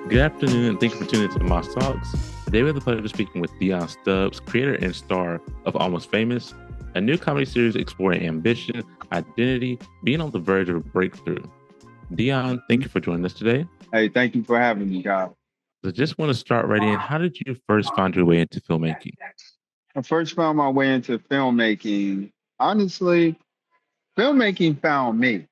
Good afternoon, and thank you for tuning into Moss Talks. Today, we have the pleasure of speaking with Deon Stubbs, creator and star of Almost Famous, a new comedy series exploring ambition, identity, being on the verge of a breakthrough. Deon, thank you for joining us today. Hey, thank you for having me, guys. So, just want to start right in. How did you first find your way into filmmaking? I first found my way into filmmaking. Honestly, filmmaking found me.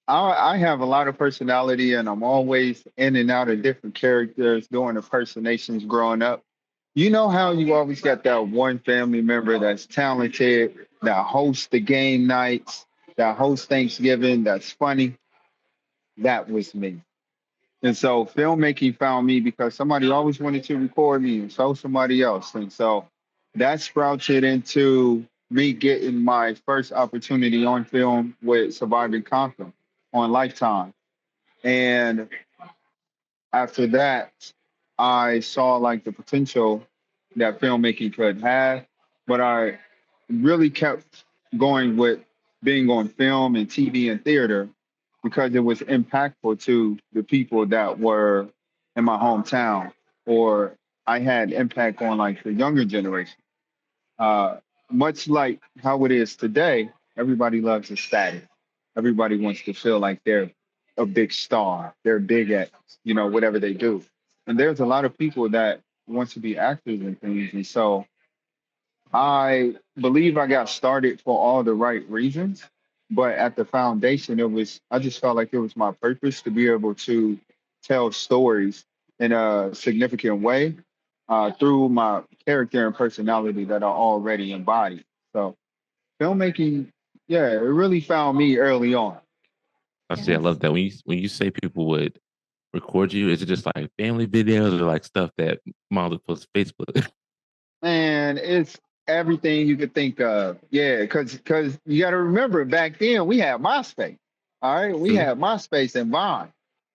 I have a lot of personality and I'm always in and out of different characters, doing impersonations growing up. You know how you always got that one family member that's talented, that hosts the game nights, that hosts Thanksgiving, that's funny? That was me. And so filmmaking found me because somebody always wanted to record me and so somebody else. And so that sprouted into me getting my first opportunity on film with Survive and Conquer on Lifetime. And after that, I saw like the potential that filmmaking could have, but I really kept going with being on film and TV and theater because it was impactful to the people that were in my hometown, or I had impact on like the younger generation. Uh, Much like how it is today, everybody loves the status. Everybody wants to feel like they're a big star, they're big at, whatever they do. And there's a lot of people that want to be actors and things. And so I believe I got started for all the right reasons, but at the foundation, I just felt like it was my purpose to be able to tell stories in a significant way through my character and personality that I already embody. So filmmaking, yeah, it really found me early on. I love Yes. that. When you say people would record you, is it just like family videos or like stuff that mom would post to Facebook? And it's everything you could think of. Yeah, because you got to remember back then we had MySpace. All right, we True. had MySpace and Vine.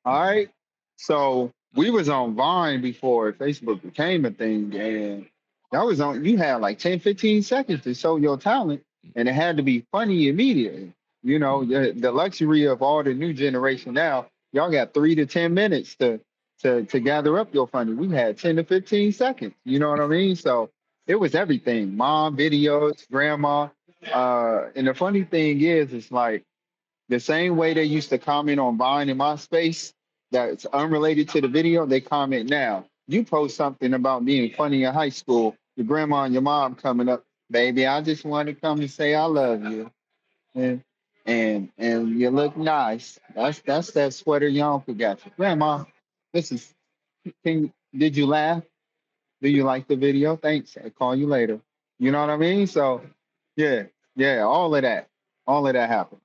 All right, so we was on Vine before Facebook became a thing, and that was on. You had like 10, 15 seconds to show your talent, and it had to be funny immediately. You know, the luxury of all the new generation now, y'all got 3 to 10 minutes to gather up your funny. We had 10 to 15 seconds. You know what I mean? So it was everything. Mom videos, grandma. And the funny thing is, it's like the same way they used to comment on Vine in MySpace that's unrelated to the video, they comment now. You post something about being funny in high school, your grandma and your mom coming up, baby, I just want to come and say I love you. And and you look nice. That's that sweater your uncle got you. Grandma, this is did you laugh? Do you like the video? Thanks. I'll call you later. You know what I mean? So yeah, yeah, all of that happened.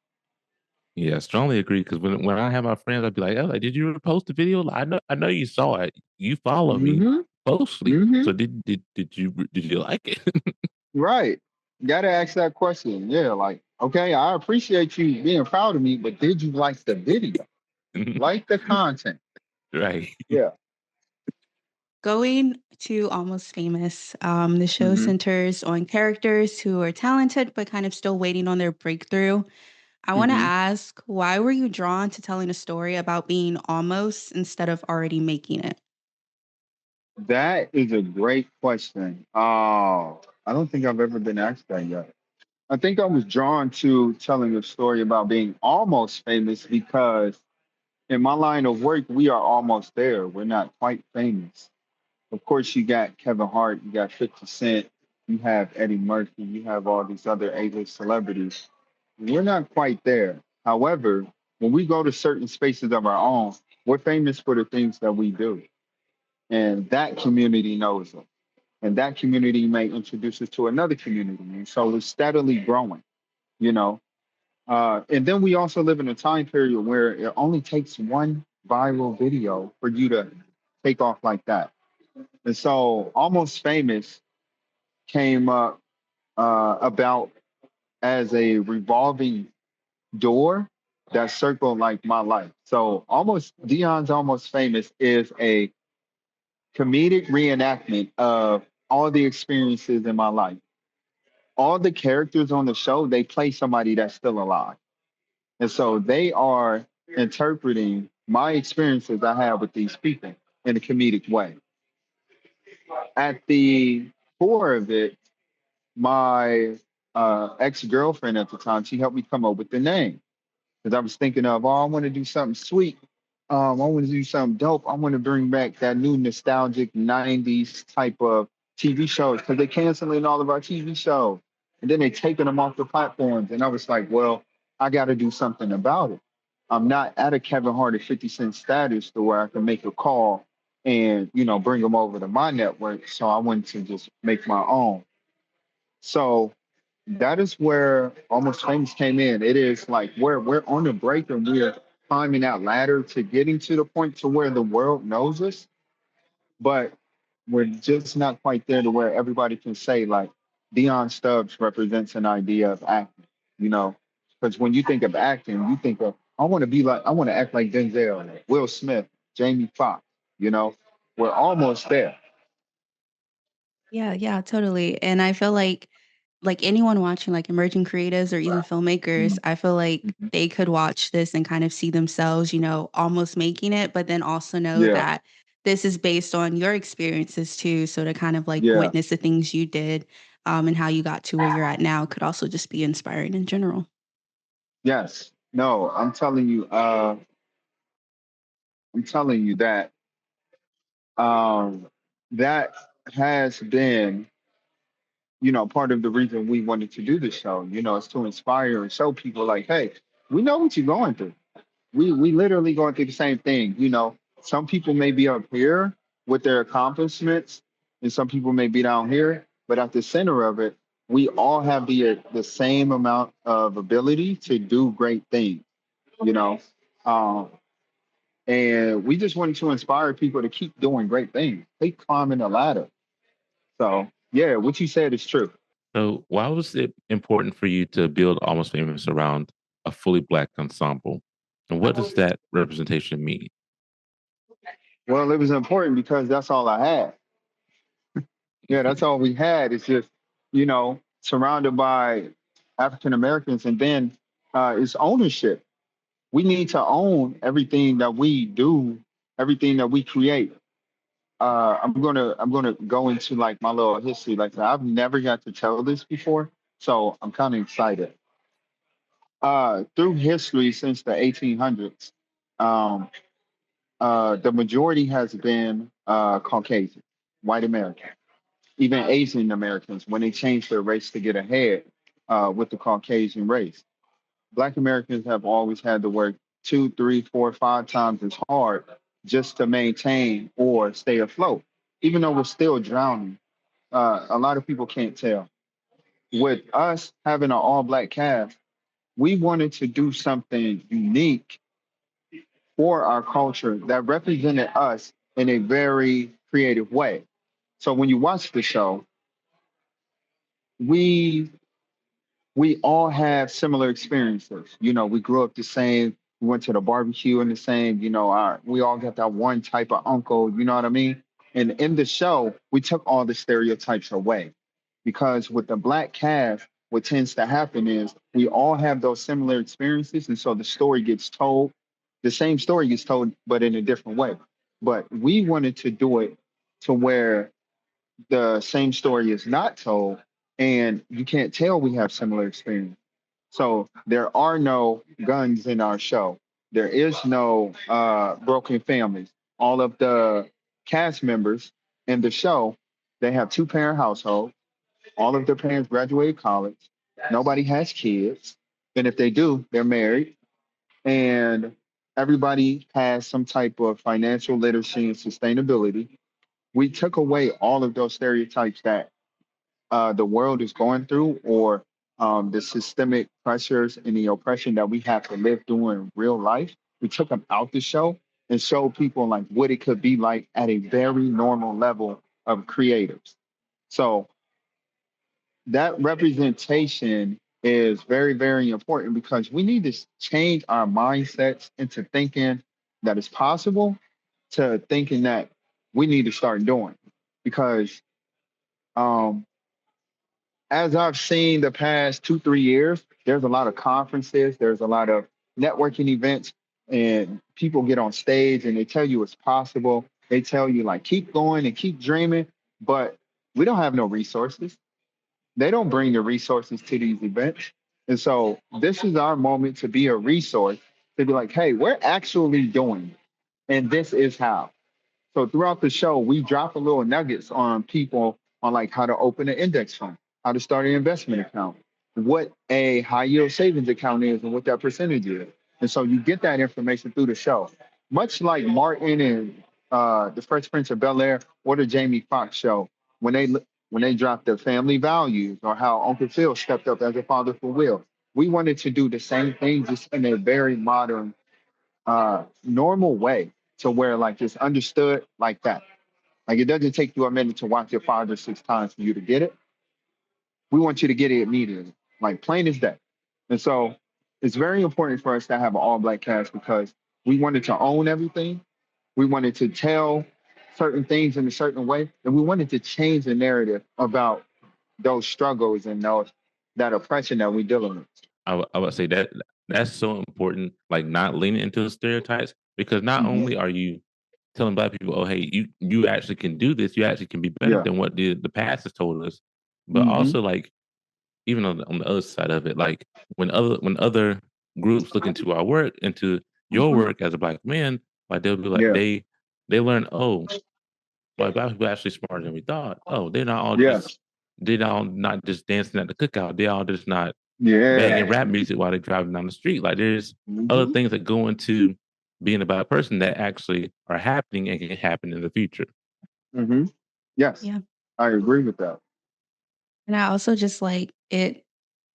Yeah, I strongly agree. Because when I have my friends, I'd be like, "Oh, like, did you post the video? Like, I know you saw it. You follow me Mm-hmm. closely. Mm-hmm. So did you like it?" Right. Gotta ask that question. Yeah, like, okay, I appreciate you being proud of me, but did you like the video? Like the content? Right. Yeah. Going to Almost Famous, the show Mm-hmm. centers on characters who are talented but kind of still waiting on their breakthrough. I want to Mm-hmm. ask, why were you drawn to telling a story about being almost instead of already making it? That is a great question. Oh, I don't think I've ever been asked that yet. I think I was drawn to telling a story about being almost famous because in my line of work, we are almost there. We're not quite famous. Of course, you got Kevin Hart, you got 50 Cent, you have Eddie Murphy, you have all these other A-list celebrities. We're not quite there. However, when we go to certain spaces of our own, we're famous for the things that we do. And that community knows us. And that community may introduce us to another community. And so we're steadily growing, you know. And then we also live in a time period where it only takes one viral video for you to take off like that. And so Almost Famous came up about as a revolving door that circled like my life. So almost Dion's Almost Famous is a comedic reenactment of all the experiences in my life. All the characters on the show, they play somebody that's still alive. And so they are interpreting my experiences I had with these people in a comedic way. At the core of it, my ex girlfriend at the time, she helped me come up with the name because I was thinking of, oh, I want to do something sweet. I want to do something dope. I want to bring back that new nostalgic 90s type of TV shows because they're canceling all of our TV shows and then they're taking them off the platforms. And I was like, well, I got to do something about it. I'm not at a Kevin Hart or 50 Cent status to where I can make a call and, bring them over to my network. So I wanted to just make my own. So that is where Almost Famous came in. It is like we're on the break and we're climbing that ladder to getting to the point to where the world knows us, but we're just not quite there to where everybody can say like Deon Stubbs represents an idea of acting, you know. Because when you think of acting, you think of I want to act like Denzel, Will Smith, Jamie Foxx, you know. We're almost there. Yeah, yeah, totally. And I feel like anyone watching like emerging creatives or even filmmakers, Mhm. I feel like they could watch this and kind of see themselves, almost making it, but then also know Yeah, that this is based on your experiences too. So to kind of like yeah, witness the things you did, and how you got to where you're at now could also just be inspiring in general. yes. No, I'm telling you that um, that has been, part of the reason we wanted to do this show. Is to inspire and show people like, hey, we know what you're going through. We literally going through the same thing. Some people may be up here with their accomplishments, and some people may be down here. But at the center of it, we all have the same amount of ability to do great things. You know, um, and we just wanted to inspire people to keep doing great things, keep climbing the ladder. So, yeah, what you said is true. So, why was it important for you to build Almost Famous around a fully Black ensemble? And what does that representation mean? Well, it was important because that's all I had. Yeah, that's all we had. It's just, surrounded by African Americans, and then it's ownership. We need to own everything that we do, everything that we create. I'm gonna go into like my little history. Like I've never got to tell this before, so I'm kind of excited. Through history since the 1800s, um, the majority has been Caucasian, white American, even Asian Americans when they changed their race to get ahead with the Caucasian race. Black Americans have always had to work two, three, four, five times as hard just to maintain or stay afloat, even though we're still drowning. A lot of people can't tell. With us having an all black cast, we wanted to do something unique for our culture that represented us in a very creative way. So when you watch the show, we we all have similar experiences. We grew up the same. We went to the barbecue in the same. We all got that one type of uncle. You know what I mean? And in the show, we took all the stereotypes away because with the black cast, what tends to happen is we all have those similar experiences, and so the story gets told. The same story gets told, but in a different way. But we wanted to do it to where the same story is not told, and you can't tell we have similar experience. So there are no guns in our show. There is no broken families. All of the cast members in the show, they have two-parent household. All of their parents graduated college. Nobody has kids, and if they do, they're married. And everybody has some type of financial literacy and sustainability. We took away all of those stereotypes that the world is going through, or the systemic pressures and the oppression that we have to live through in real life. We took them out the show and showed people like what it could be like at a very normal level of creatives. So that representation is very, very important because we need to change our mindsets into thinking that it's possible to thinking that we need to start doing. Because um, as I've seen the past 2, 3 years, there's a lot of conferences, there's a lot of networking events, and people get on stage and they tell you it's possible. They tell you like keep going and keep dreaming, but we don't have no resources. They don't bring the resources to these events. And so this is our moment to be a resource to be like, hey, we're actually doing, and this is how. So throughout the show, we drop a little nuggets on people on like how to open an index fund, how to start an investment account, what a high yield savings account is, and what that percentage is. And so you get that information through the show, much like Martin and the Fresh Prince of Bel Air or the Jamie Foxx show when they dropped the family values or how Uncle Phil stepped up as a father for Will. We wanted to do the same thing, just in a very modern, normal way, to where like it's understood like that. Like it doesn't take you a minute to watch it 5 or 6 times for you to get it. We want you to get it immediately, like plain as day. And so it's very important for us to have an all black cast because we wanted to own everything. We wanted to tell certain things in a certain way, and we wanted to change the narrative about those struggles and those that oppression that we're dealing with. I would say that that's so important, like not leaning into the stereotypes, because not Hmm. only are you telling black people, oh hey, you actually can do this, you actually can be better Yeah. than what the past has told us, but Hmm. also like even on the other side of it, like when other groups look into our work, into your work as a black man, like they'll be like Yeah. they learn, oh, like black people are actually smarter than we thought. Oh, Yeah. they're all not just dancing at the cookout. They all just not banging Yeah. rap music while they're driving down the street. Like there's other Hmm. things that go into being a bad person that actually are happening and can happen in the future. Hmm. Yes, Yeah. I agree with that. And I also just like it,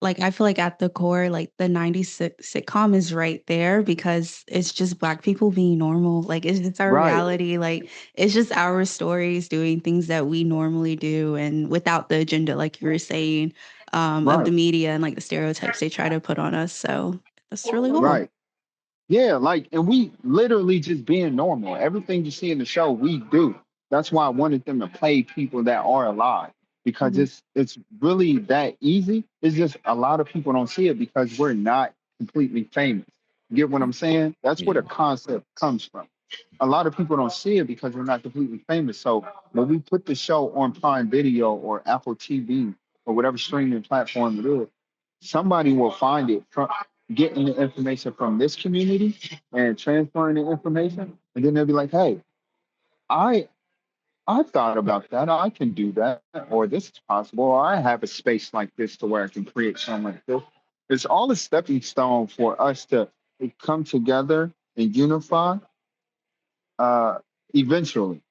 like, I feel like at the core, like the 90s sitcom is right there because it's just Black people being normal. Like, it's just our Right. reality. Like, it's just our stories doing things that we normally do and without the agenda, like you were saying, of the Right. media and like the stereotypes they try to put on us. So that's really cool. Right. Yeah, like, and we literally just being normal. Everything you see in the show, we do. That's why I wanted them to play people that are alive because Mhm. it's really that easy. It's just a lot of people don't see it because we're not completely famous. Get what I'm saying? That's where Yeah, the concept comes from. A lot of people don't see it because we're not completely famous. So when we put the show on Prime Video or Apple TV or whatever streaming platform it is, somebody will find it from getting the information from this community and transferring the information, and then they'll be like, "Hey, I I thought about that. I can do that, or this is possible. Or I have a space like this to where I can create something like this." It's all a stepping stone for us to come together and unify, uh, eventually.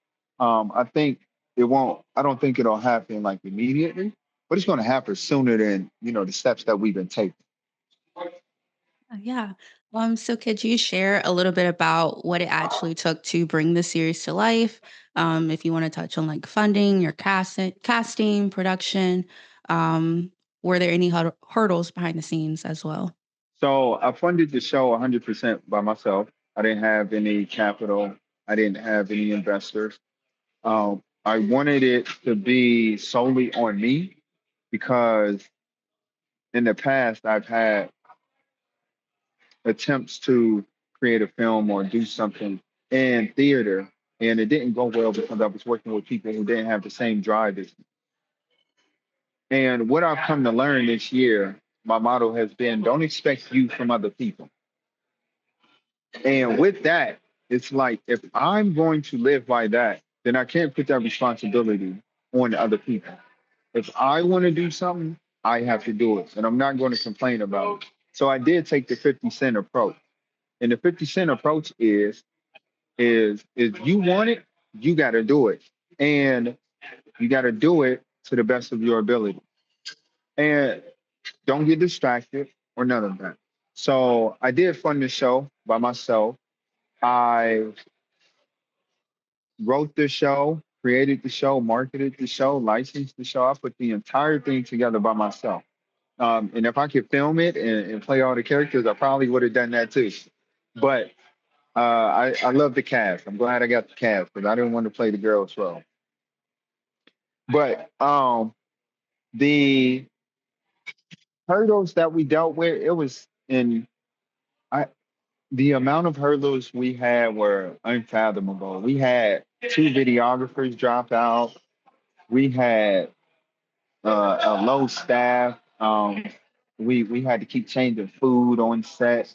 I think it won't. I don't think it'll happen like immediately, but it's going to happen sooner than the steps that we've been taking. Yeah. So could you share a little bit about what it actually took to bring the series to life? If you want to touch on like funding, your casting, production, um, were there any hurdles behind the scenes as well? So I funded the show 100% by myself. I didn't have any capital. I didn't have any investors. I wanted it to be solely on me because in the past I've had attempts to create a film or do something in theater, and it didn't go well because I was working with people who didn't have the same drive as me. And what I've come to learn this year, my motto has been don't expect you from other people. And with that, it's like if I'm going to live by that, then I can't put that responsibility on other people. If I want to do something, I have to do it. And I'm not going to complain about it. So I did take the 50 Cent approach. And the 50 Cent approach is if you want it, you gotta do it. And you gotta do it to the best of your ability. And don't get distracted or none of that. So I did fund the show by myself. I wrote the show, created the show, marketed the show, licensed the show. I put the entire thing together by myself. And if I could film it and play all the characters, I probably would have done that too. But I love the cast. I'm glad I got the cast because I didn't want to play the girls role. But the hurdles that we dealt with, it was in I The amount of hurdles we had were unfathomable. We had two videographers drop out. We had a low staff. We had to keep changing food on set.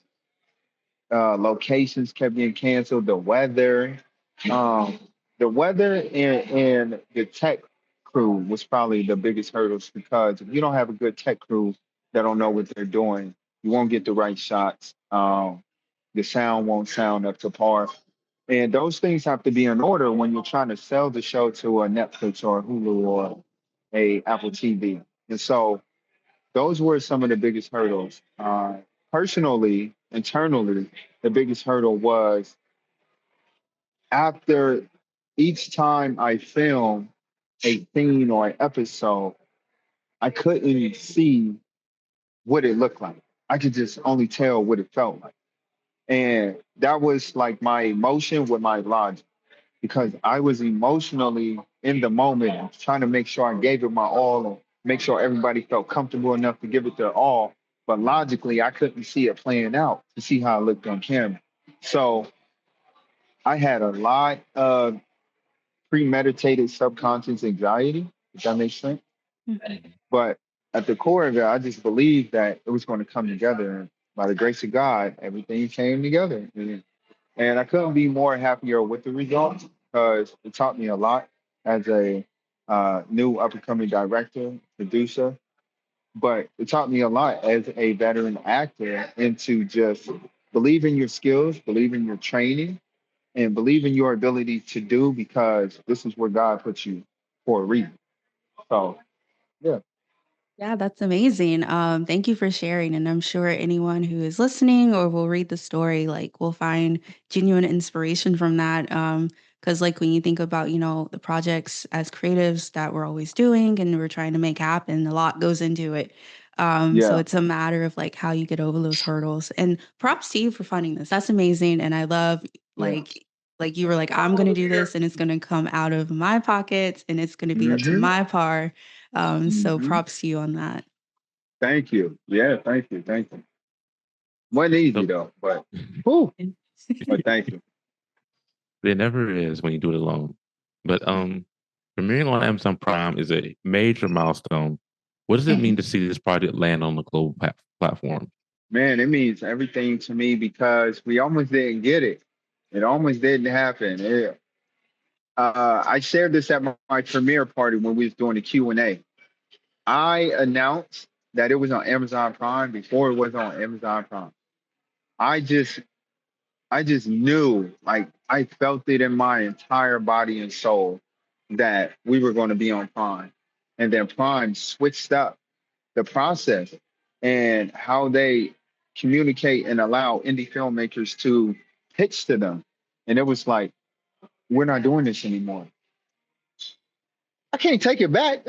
Locations kept getting canceled. Um, the weather and the tech crew was probably the biggest hurdles because if you don't have a good tech crew that don't know what they're doing, you won't get the right shots. The sound won't sound up to par. And those things have to be in order when you're trying to sell the show to a Netflix or a Hulu or a Apple TV. And so those were some of the biggest hurdles. Personally, internally, the biggest hurdle was after each time I film a scene or an episode, I couldn't see what it looked like. I could just only tell what it felt like. And that was like my emotion with my logic because I was emotionally in the moment trying to make sure I gave it my all and make sure everybody felt comfortable enough to give it their all. But logically, I couldn't see it playing out to see how it looked on camera. So I had a lot of premeditated subconscious anxiety, if that makes sense. Mhm. But at the core of it, I just believed that it was going to come together. And by the grace of God, everything came together. And I couldn't be more happier with the results because it taught me a lot as a new up and coming director, producer. But it taught me a lot as a veteran actor into just believe in your skills, believe in your training, and believe in your ability to do because this is where God puts you for a reason. So, yeah, Yeah, that's amazing. Thank you for sharing. And I'm sure anyone who is listening or will read the story, like, will find genuine inspiration from that. Because, like, when you think about, the projects as creatives that we're always doing and we're trying to make happen, a lot goes into it. So yeah, it's a matter of like how you get over those hurdles. And props to you for funding this. That's amazing. And I love yeah. like you were like, I'm gonna do this and it's gonna come out of my pockets and it's gonna be up to Hmm. my par. So Hmm. props to you on that. Thank you. Yeah, thank you. Thank you. Wasn't easy So though, but whew, And but thank you. it never is when you do it alone. But premiering on Amazon Prime is a major milestone. What does it mean to see this project land on the global platform? Man, it means everything to me because we almost didn't get it. It almost didn't happen. I shared this at my premiere party when we was doing the Q&A. I announced that it was on Amazon Prime before it was on Amazon Prime. I just I just knew, like I felt it in my entire body and soul that we were going to be on Prime. And then Prime switched up the process and how they communicate and allow indie filmmakers to pitch to them. And it was like, we're not doing this anymore. I can't take it back.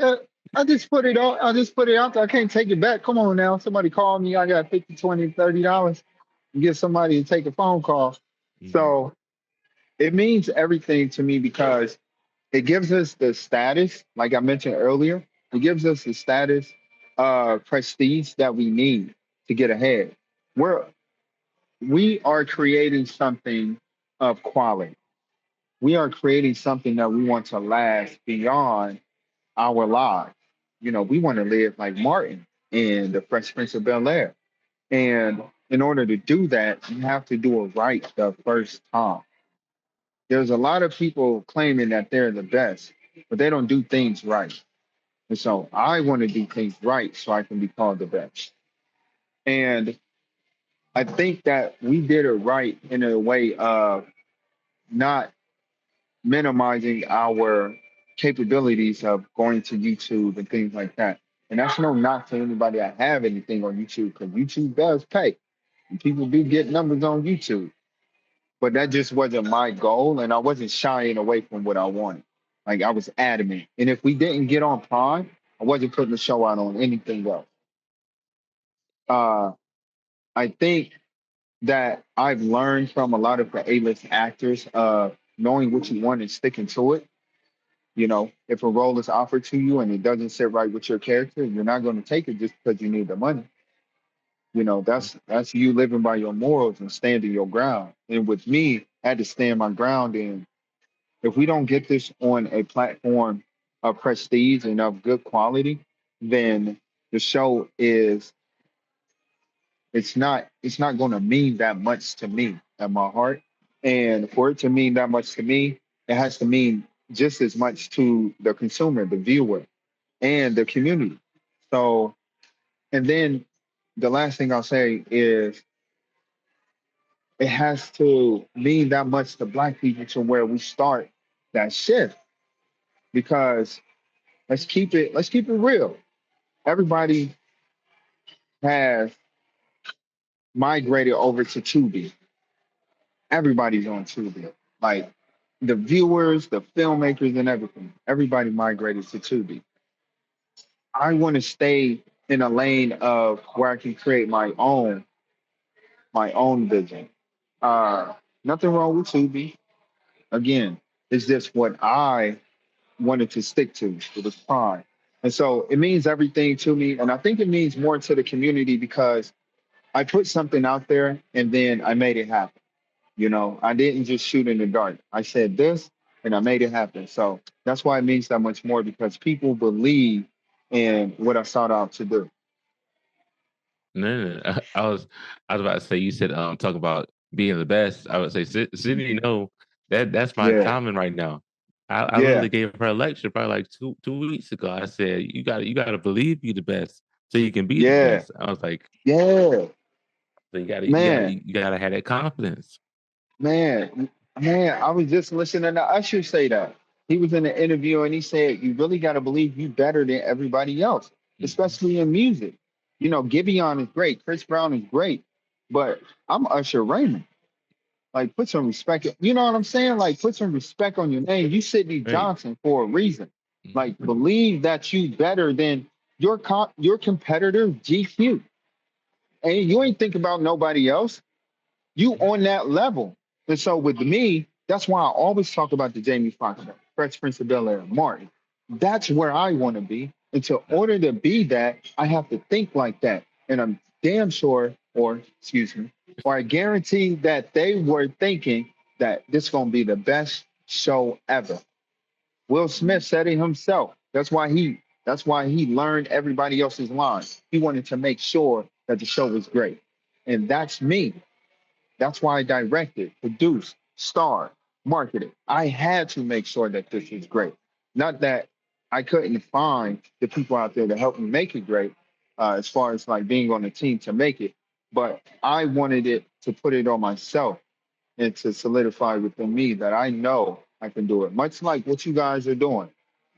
I just put it on. I just put it out there. I can't take it back. Come on now. Somebody call me. I got 50, 20, $30 and get somebody to take a phone call. Mhm. So it means everything to me because it gives us the status, like I mentioned earlier, it gives us the status prestige that we need to get ahead. We're we are creating something of quality. We are creating something that we want to last beyond our lives. You know, we want to live like Martin in the Fresh Prince of Bel Air. And in order to do that, you have to do it right the first time. There's a lot of people claiming that they're the best, but they don't do things right. And so I want to do things right so I can be called the best. And I think that we did it right in a way of not minimizing our capabilities of going to YouTube and things like that. And that's no knock to anybody that have anything on YouTube because YouTube does pay. And people do get numbers on YouTube. But that just wasn't my goal, and I wasn't shying away from what I wanted. Like I was adamant. And if we didn't get on Prime, I wasn't putting the show out on anything else. Uh, I think that I've learned from a lot of the A-list actors knowing what you want and sticking to it. You know, if a role is offered to you and it doesn't sit right with your character, you're not going to take it just because you need the money. That's you living by your morals and standing your ground. And with me, I had to stand my ground. And if we don't get this on a platform of prestige and of good quality, then the show is it's not going to mean that much to me at my heart. And for it to mean that much to me, it has to mean just as much to the consumer, the viewer, and the community. So, and then the last thing I'll say is it has to mean that much to Black people to where we start that shift, because let's keep it real. Everybody has migrated over to Tubi. Everybody's on Tubi. Like the viewers, the filmmakers, and everything. Everybody migrated to Tubi. I want to stay in a lane of where I can create my own vision. Uh, Nothing wrong with Tubi. Again, it's just what I wanted to stick to. It was Prime. And so it means everything to me. And I think it means more to the community because I put something out there and then I made it happen. I didn't just shoot in the dark. I said this and I made it happen. So that's why it means that much more, because people believe in what I sought out to do. No. I was about to say you said talk about being the best. I would say Sydney, no, that's my Yeah. comment right now. I Yeah. literally gave her a lecture probably like two weeks ago. I said you gotta believe you the best so you can be the Yeah. best. I was like, Yeah. so you gotta you gotta Man. you gotta have that confidence. Man, man, I was just listening to Usher say that. He was in an interview and he said, "You really got to believe you better than everybody else, Mhm. especially in music. Giveon is great, Chris Brown is great, but I'm Usher Raymond. Like, put some respect. You know what I'm saying? Like, put some respect on your name. You Sidney Right. Johnson for a reason. Mhm. Like, believe that you better than your competitor, GQ, and you ain't think about nobody else. You on that level. And so with me, that's why I always talk about the Jamie Foxx, Fresh Prince of Bel-Air, Martin. That's where I want to be. And to order to be that, I have to think like that. And I'm damn sure, or excuse me, or I guarantee that they were thinking that this is gonna be the best show ever. Will Smith said it himself. That's why he learned everybody else's lines. He wanted to make sure that the show was great. And that's me. That's why I directed, produced, starred, marketed. I had to make sure that this is great. Not that I couldn't find the people out there to help me make it great, as far as like being on the team to make it, but I wanted it to put it on myself and to solidify within me that I know I can do it. Much like what you guys are doing.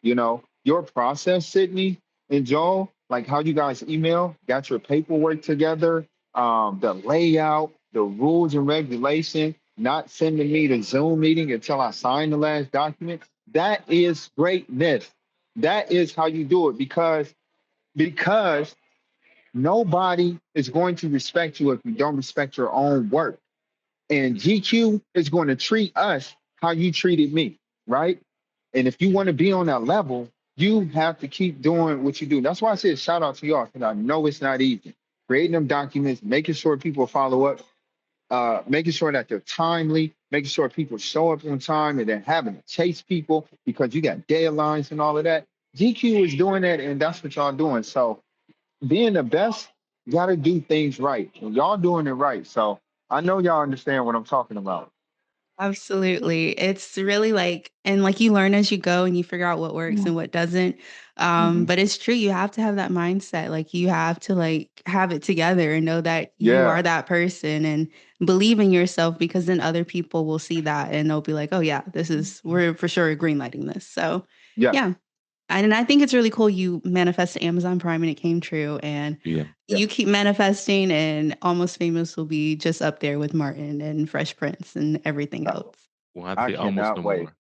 Your process, Sydney and Joel, like how you guys email, got your paperwork together, the layout, the rules and regulation, not sending me the Zoom meeting until I sign the last document. That is greatness. That is how you do it, because nobody is going to respect you if you don't respect your own work. And GQ is going to treat us how you treated me, right? And if you want to be on that level, you have to keep doing what you do. That's why I said shout out to y'all, because I know it's not easy. Creating them documents, making sure people follow up, making sure that they're timely, making sure people show up on time, and then having to chase people because you got deadlines and all of that. GQ is doing that, and that's what y'all doing. So being the best, you got to do things right. And y'all doing it right. So I know y'all understand what I'm talking about. Absolutely. It's really like and like you learn as you go and you figure out what works and what doesn't. Hmm. But it's true, you have to have that mindset. Like you have to like have it together and know that you are Yeah. that person and believe in yourself because then other people will see that and they'll be like, oh yeah, we're for sure green lighting this. So Yeah. yeah. And I think it's really cool you manifested Amazon Prime and it came true. And Yeah. Yeah. you keep manifesting, and Almost Famous will be just up there with Martin and Fresh Prince and everything Oh, else. We'll have to I say almost no cannot wait. more.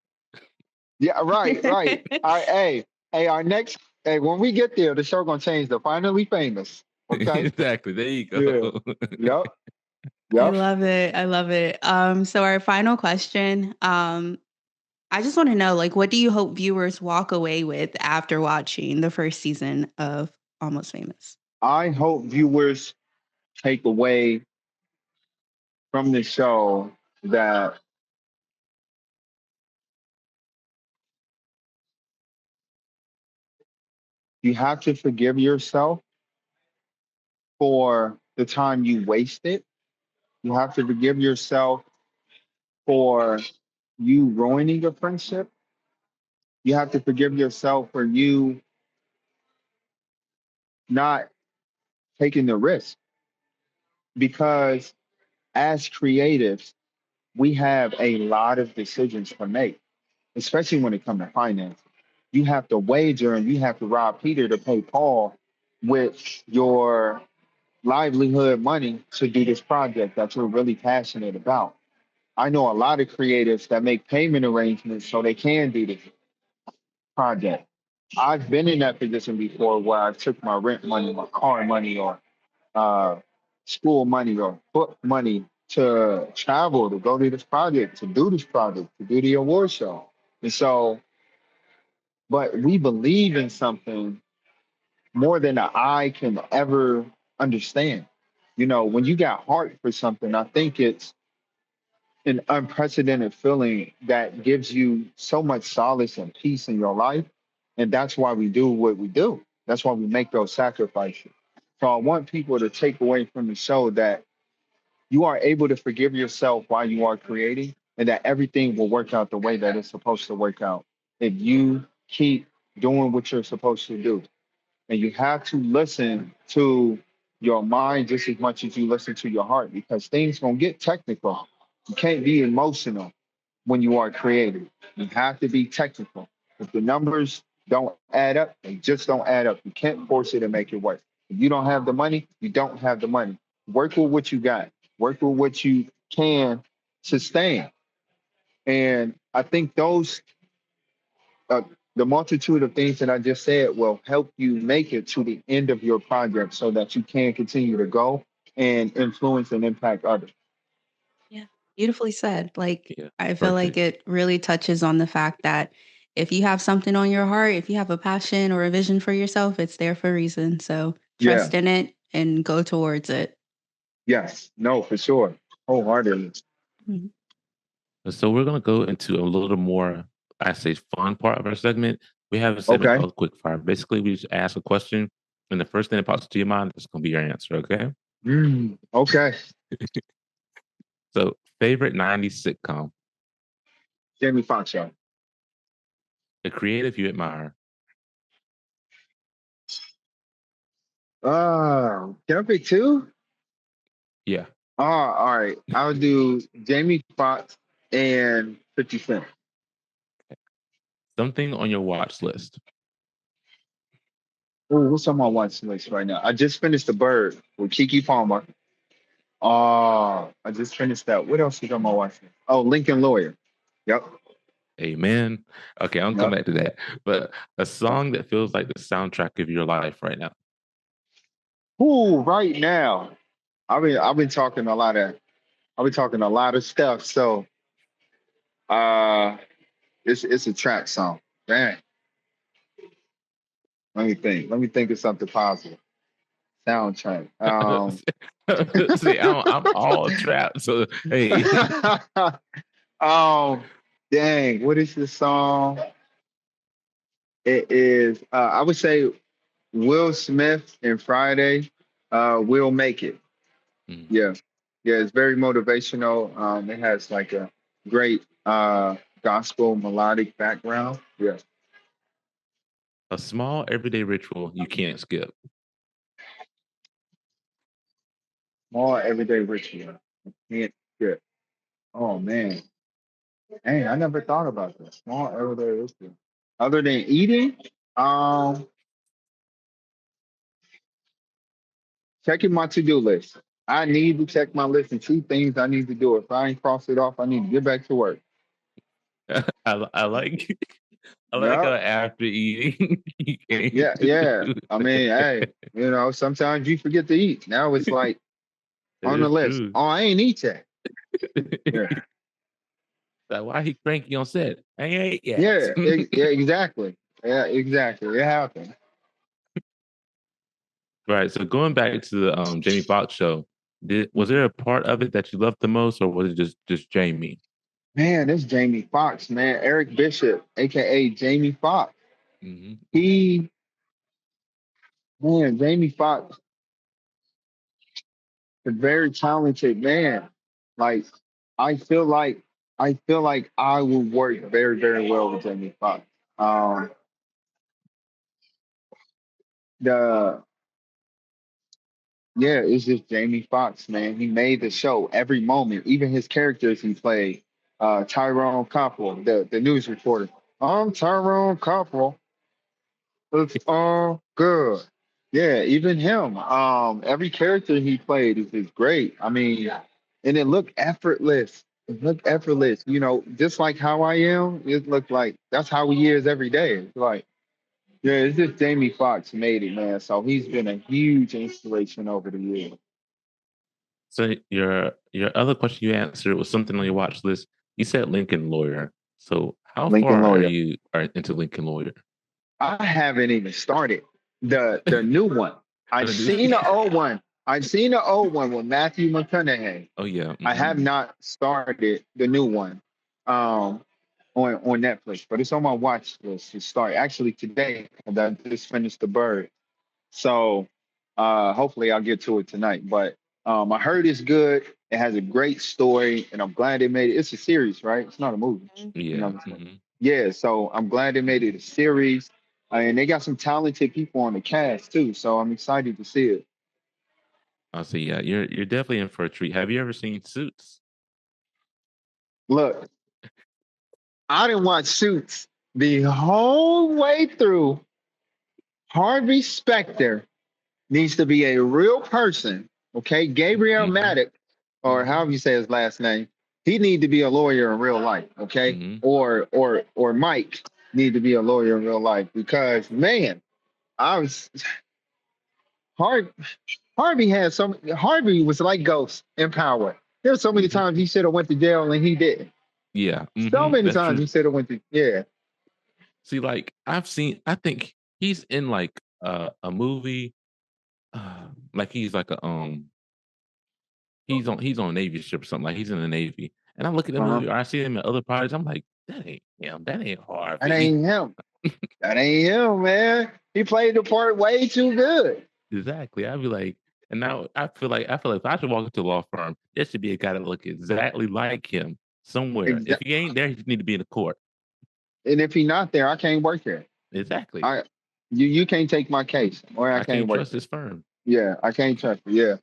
Yeah. Right. Right. All right. Hey. Our next. Hey. When we get there, the show gonna change to finally famous. Okay. Exactly. There you Yeah. go. Yep. I Yep. love it. I love it. So our final question, I just want to know, like, what do you hope viewers walk away with after watching the first season of Almost Famous? I hope viewers take away from the show that you have to forgive yourself for the time you wasted. You have to forgive yourself for you ruining a friendship. You have to forgive yourself for you not taking the risk because as creatives, we have a lot of decisions to make, especially when it comes to finance. You have to wager and you have to rob Peter to pay Paul with your livelihood money to do this project that you're really passionate about. I know a lot of creatives that make payment arrangements so they can do this project. I've been in that position before where I took my rent money, my car money, or uh, school money or book money to travel, to go to this project, to do this project, to do the award show. And so, but we believe in something more than the eye can ever understand. You know, when you got heart for something, I think it's an unprecedented feeling that gives you so much solace and peace in your life. And that's why we do what we do. That's why we make those sacrifices. So I want people to take away from the show that you are able to forgive yourself while you are creating and that everything will work out the way that it's supposed to work out if you keep doing what you're supposed to do. And you have to listen to your mind just as much as you listen to your heart because things gonna get technical. You can't be emotional when you are creative. You have to be technical. If the numbers don't add up, they just don't add up. You can't force it and make it work. If you don't have the money, you don't have the money. Work with what you got. Work with what you can sustain. And I think those uh, the multitude of things that I just said will help you make it to the end of your project so that you can continue to go and influence and impact others. Yeah. Beautifully said. Like, Yeah, I feel like perfect. it really touches on the fact that if you have something on your heart, if you have a passion or a vision for yourself, it's there for a reason. So Yeah. trust in it and go towards it. Yes. No, for sure. Wholeheartedly. Mhm. So we're gonna go into a little more, I say, fun part of our segment. We have a segment Okay. called Quick Fire. Basically, we just ask a question, and the first thing that pops to your mind is gonna be your answer. Okay. Okay. So, favorite '90s sitcom, Jamie Foxx show. a creative you admire. Can I pick two? Yeah, All right. I'll do Jamie Foxx and 50 Cent. something on your watch list. Oh, what's on my watch list right now? I just finished The Bird with Kiki Palmer. I just finished that. What else is on my watch list? Oh, Lincoln Lawyer. Yep. Amen. Okay, I'll come Yep. back to that. But a song that feels like the soundtrack of your life right now. Ooh, right now. I've been talking a lot of stuff. So uh it's a trap song. Man, let me think. Let me think of something positive. Soundtrack. See, I'm all trapped. So hey, um dang, what is the song? It is I would say Will Smith and Friday, We'll Make It. mm, Yeah. Yeah, it's very motivational. It has like a great gospel melodic background. Yeah. a small everyday ritual you can't skip. More everyday ritual. Can't skip. Oh man. Hey, I never thought about this. Small everyday ritual. Other than eating, um, checking my to-do list. I need to check my list and see things I need to do. If I ain't cross it off, I need to get back to work. I like I like how Yep. after eating you can't Yeah, yeah. I mean, hey, sometimes you forget to eat. Now it's like It on the is list. true. Oh, I ain't eat that. Yeah. Like, why he cranky on set? I ain't ate yet. Yeah, yeah, exactly. Yeah, exactly. It happened. Right. So going back to the Jamie Foxx show, was there a part of it that you loved the most, or was it just Jamie? Man, this Jamie Foxx, man. Eric Bishop, aka Jamie Foxx. Hmm. He Man, Jamie Foxx, a very talented man. Like I feel like I would work very, very well with Jamie Foxx. Um the Yeah, it's just Jamie Foxx, man. He made the show every moment, even his characters he played. Tyrone Coppola, the news reporter. I'm Tyrone Coppola. It's all good. Yeah, even him. Every character he played is just great. I mean, and it looked effortless. It looked effortless. Just like how I am, it looked like that's how he is every day. It's like, yeah, it's just Jamie Foxx made it, man. So he's been a huge inspiration over the years. So your other question you answered was something on your watch list. You said Lincoln Lawyer. So how Lincoln far are Lawyer. you are into Lincoln Lawyer? I haven't even started the new one. I've I do. seen the old one. I've seen the old one with Matthew McConaughey. Oh yeah. I have not started the new one um, on Netflix, but it's on my watch list to start. Actually, today, 'cause I just finished The Bird, so hopefully I'll get to it tonight. But I heard it's good. It has a great story, and I'm glad they made it. It's a series, right? It's not a movie. You know Yeah. what I'm saying? Yeah, so I'm glad they made it a series, and they got some talented people on the cast too. So I'm excited to see it. I'll say yeah. You're definitely in for a treat. Have you ever seen Suits? Look, I didn't watch Suits the whole way through. Harvey Specter needs to be a real person, okay? Gabriel Hmm. Maddox, or Hmm. however you say his last name, he need to be a lawyer in real life, okay? Hmm. Or Mike need to be a lawyer in real life because man, I was Harvey. Harvey was like Ghost in Power. There's so many Hmm. times he should have went to jail and he didn't. Yeah. So Hmm. many That's times true. he should have went to yeah. See, like I think he's in like a movie, like he's like he's on a Navy ship or something. Like he's in the Navy, and I look at the Uh-huh. movie, or I see him in other parts. I'm like, that ain't him. That ain't That Harvey. ain't him. That ain't him, man. He played the part way too good. Exactly. I'd be like, and now I feel like if I should walk into a law firm, there should be a guy that look exactly like him somewhere. If Exactly. he ain't there, he need to be in the court. And if he not there, I can't work there. Exactly. I you can't take my case or I I can't can't work trust there. this firm. Yeah, I can't trust it. Yeah.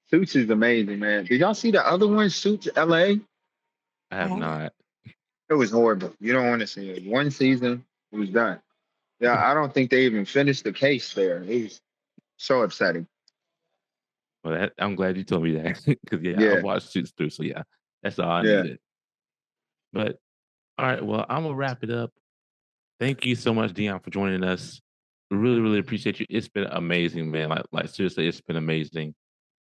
Suits is amazing, man. Did y'all see the other one, Suits LA? I have not. It was horrible. You don't want to see it. One season, it was done. Yeah, I don't think they even finished the case there. It was so upsetting. Well, I'm glad you told me that because yeah, I Yeah, watched Suits through. So yeah, that's all I yeah. needed. But all right, well, I'm gonna wrap it up. Thank you so much, Deon, for joining us. Really, really appreciate you. It's been amazing, man. Like seriously, it's been amazing.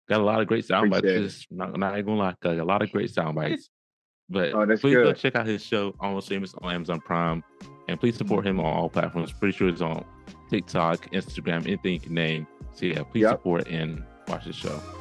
Got a lot of great sound bites. Appreciate it. Just not even gonna lie, got a lot of great sound bites. But Oh, that's please go good. check out his show, Almost Famous, on Amazon Prime, and please support him on all platforms. Pretty sure it's on TikTok, Instagram, anything you can name. So yeah, please Yep. support and watch the show.